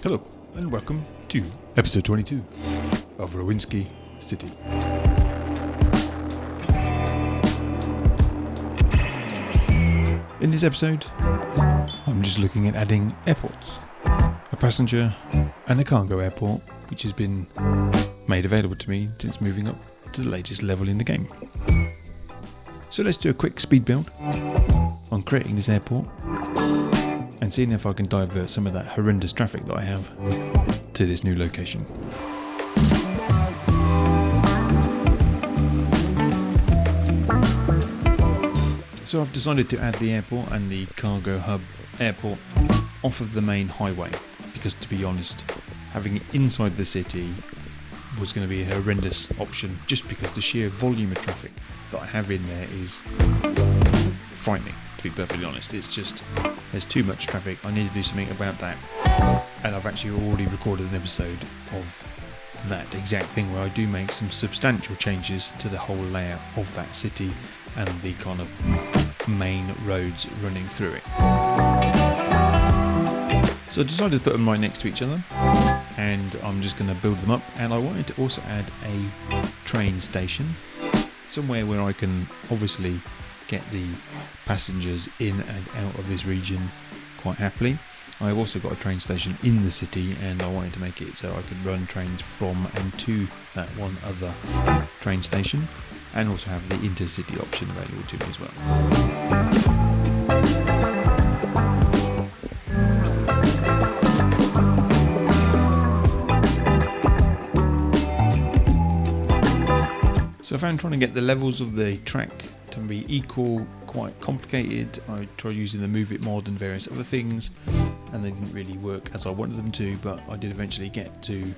Hello, and welcome to episode 22 of Rowaninski City. In this episode, I'm just looking at adding airports, a passenger and a cargo airport, which has been made available to me since moving up to the latest level in the game. So let's do a quick speed build on creating this airport and seeing if I can divert some of that horrendous traffic that I have to this new location. So I've decided to add the airport and the cargo hub airport off of the main highway because, to be honest, having it inside the city was going to be a horrendous option just because the sheer volume of traffic that I have in there is frightening, to be perfectly honest. It's just, there's too much traffic. I need to do something about that, and I've actually already recorded an episode of that exact thing where I do make some substantial changes to the whole layout of that city and the kind of main roads running through it. So I decided to put them right next to each other, and I'm just going to build them up. And I wanted to also add a train station, somewhere where I can obviously get the passengers in and out of this region quite happily. I've also got a train station in the city, and I wanted to make it so I could run trains from and to that one other train station, and also have the intercity option available to me as well. So I found trying to get the levels of the track to be equal quite complicated. I tried using the Move It mod and various other things, and they didn't really work as I wanted them to, but I did eventually get to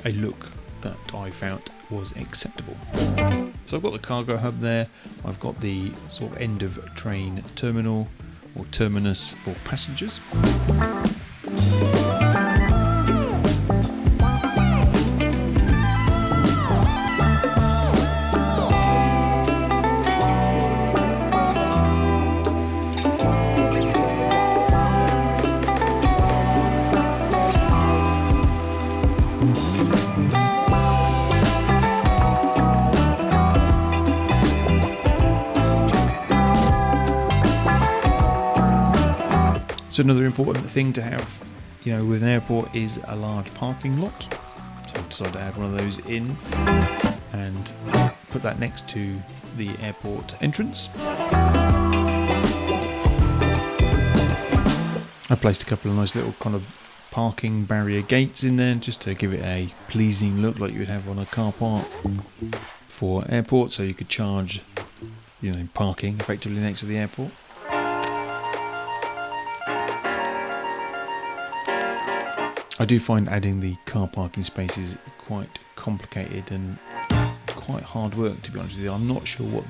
a look that I found was acceptable. So I've got the cargo hub there, I've got the sort of end of train terminal or terminus for passengers. So another important thing to have, with an airport is a large parking lot. So I've decided to add one of those in and put that next to the airport entrance. I placed a couple of nice little kind of parking barrier gates in there just to give it a pleasing look like you would have on a car park for airport, so you could charge, parking effectively next to the airport. I do find adding the car parking spaces quite complicated and quite hard work, to be honest with you. I'm not sure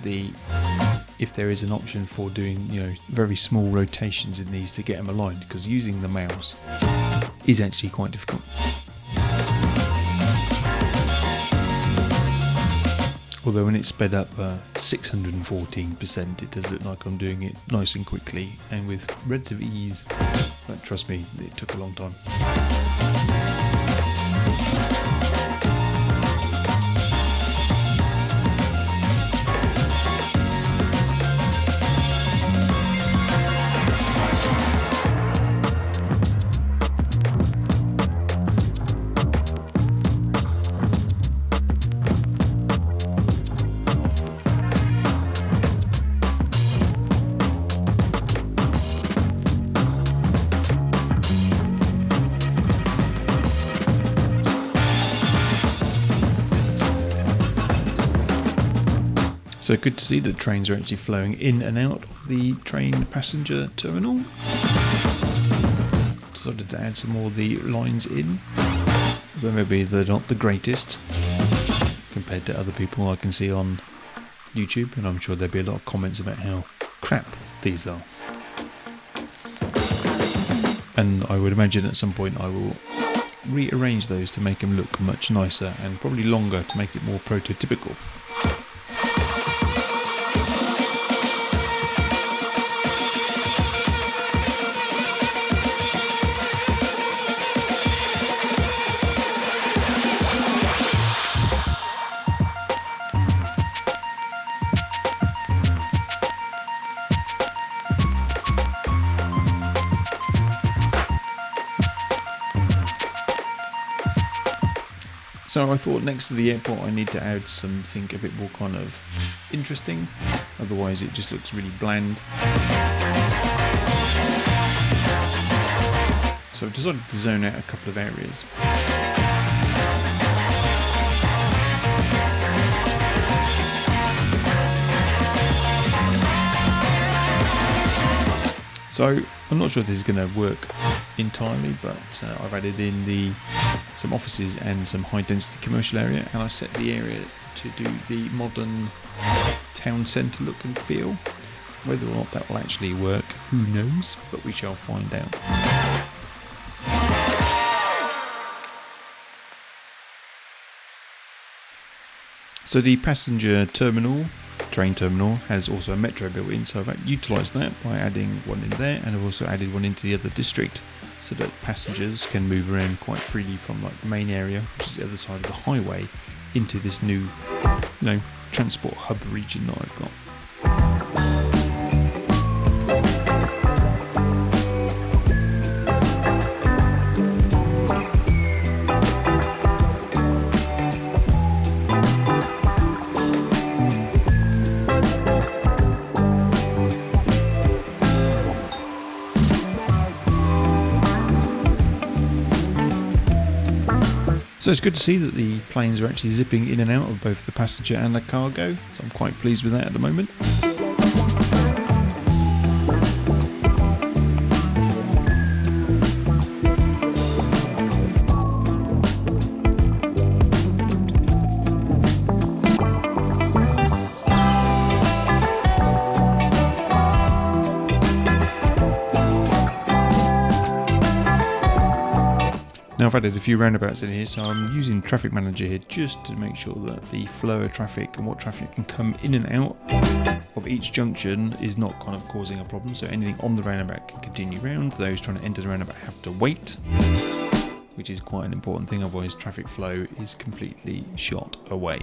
if there is an option for doing, very small rotations in these to get them aligned, because using the mouse is actually quite difficult. Although when it's sped up 614%, it does look like I'm doing it nice and quickly and with relative ease. But trust me, it took a long time. So good to see that trains are actually flowing in and out of the train passenger terminal. Decided to add some more of the lines in, though maybe they're not the greatest compared to other people I can see on YouTube, and I'm sure there'll be a lot of comments about how crap these are. And I would imagine at some point I will rearrange those to make them look much nicer and probably longer to make it more prototypical. So I thought next to the airport I need to add something a bit more kind of interesting, otherwise it just looks really bland. So I've decided to zone out a couple of areas. So I'm not sure if this is going to work entirely, but I've added in some offices and some high density commercial area, and I set the area to do the modern town centre look and feel. Whether or not that will actually work, who knows, but we shall find out. So the passenger terminal, train terminal, has also a metro built in, so I've utilised that by adding one in there, and I've also added one into the other district so that passengers can move around quite freely from like the main area, which is the other side of the highway, into this new, transport hub region that I've got. So it's good to see that the planes are actually zipping in and out of both the passenger and the cargo, so I'm quite pleased with that at the moment. Now I've added a few roundabouts in here, so I'm using Traffic Manager here just to make sure that the flow of traffic and what traffic can come in and out of each junction is not kind of causing a problem. So anything on the roundabout can continue round, those trying to enter the roundabout have to wait, which is quite an important thing, otherwise traffic flow is completely shot away.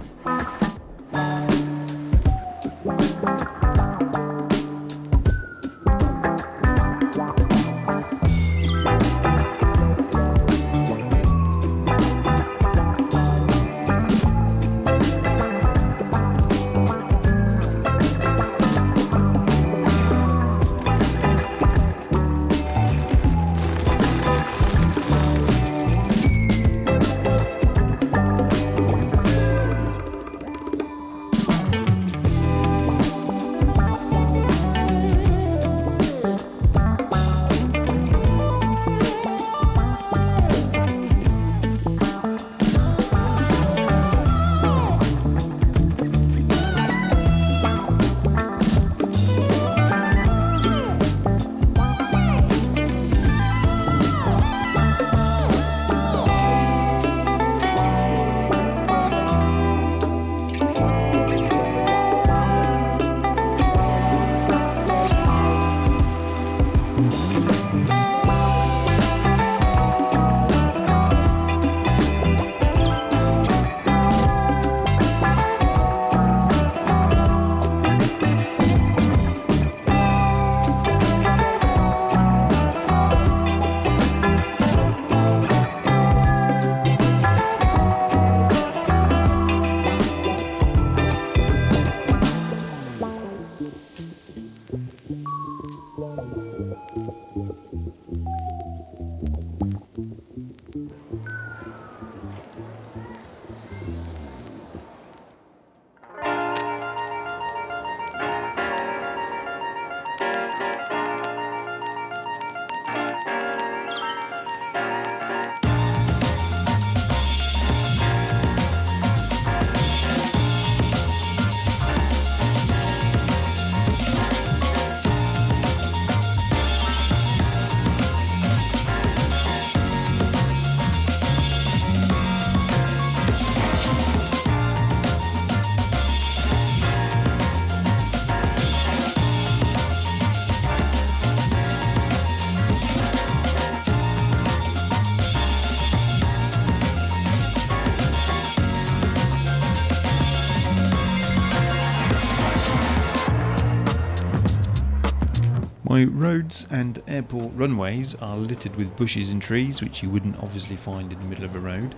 My roads and airport runways are littered with bushes and trees, which you wouldn't obviously find in the middle of a road.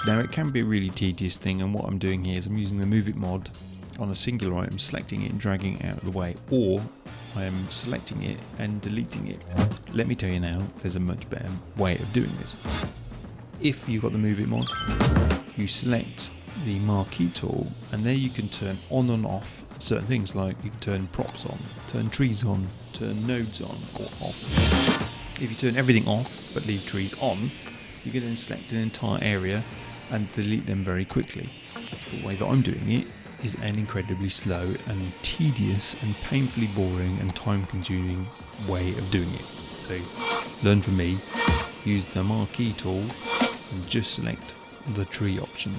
Now it can be a really tedious thing, and what I'm doing here is I'm using the move it mod on a singular item, selecting it and dragging it out of the way, or I am selecting it and deleting it. Let me tell you now, there's a much better way of doing this. If you've got the move it mod, you select the marquee tool, and there you can turn on and off certain things, like you can turn props on, turn trees on, turn nodes on or off. If you turn everything off but leave trees on, you can then select an entire area and delete them very quickly. The way that I'm doing it is an incredibly slow and tedious and painfully boring and time consuming way of doing it. So learn from me, use the marquee tool and just select the tree option.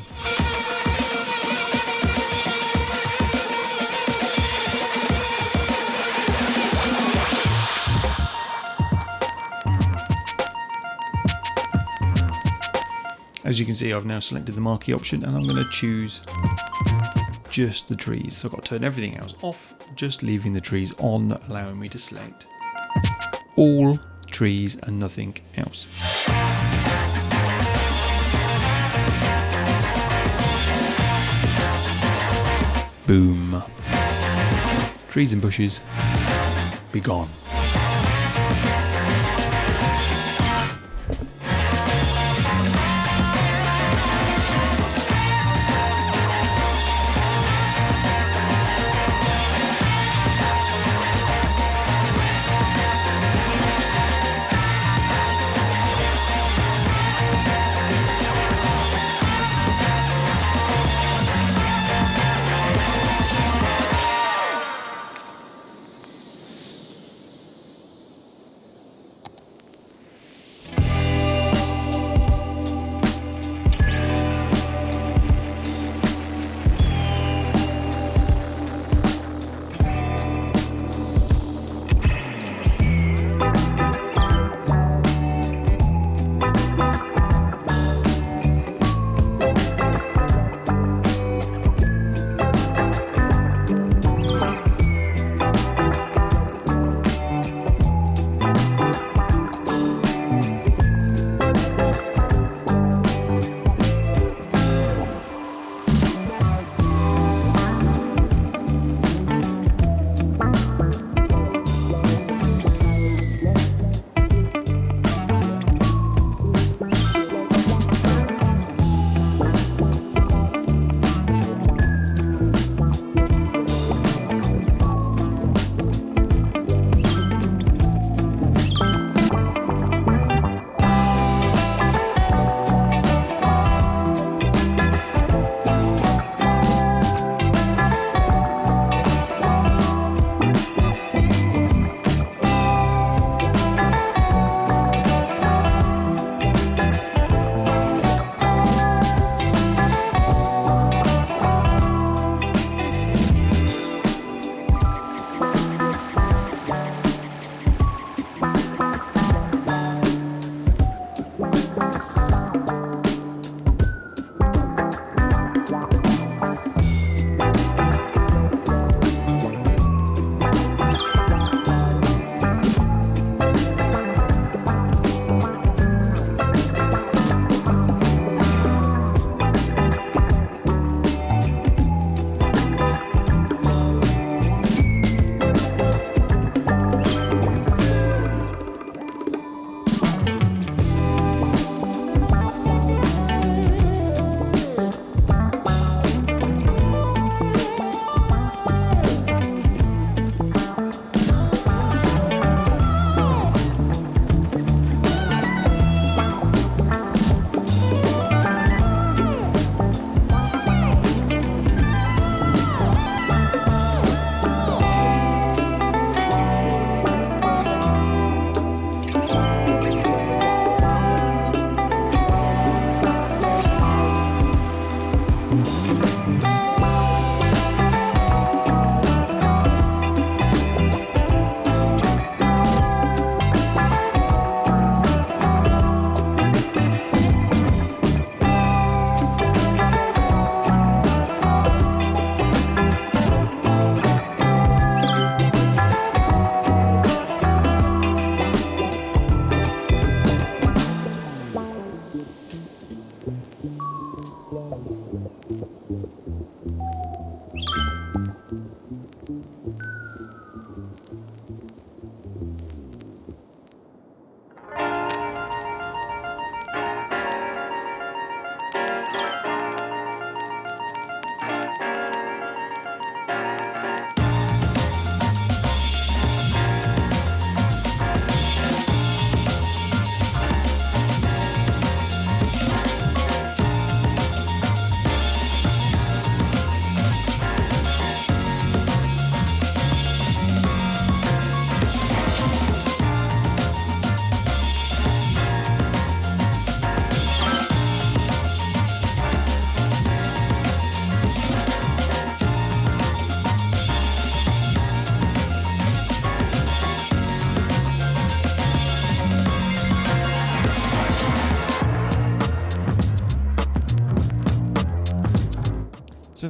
As you can see, I've now selected the marquee option and I'm going to choose just the trees. So I've got to turn everything else off, just leaving the trees on, allowing me to select all trees and nothing else. Boom. Trees and bushes, be gone.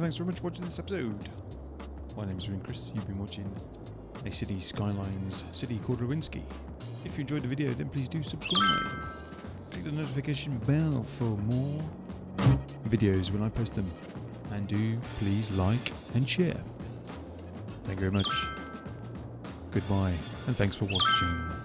thanks very much for watching this episode. My name's Chris. You've been watching a city Skylines city called Rowaninski. If you enjoyed the video, then please do subscribe. Click the notification bell for more videos when I post them. And do please like and share. Thank you very much. Goodbye, and thanks for watching.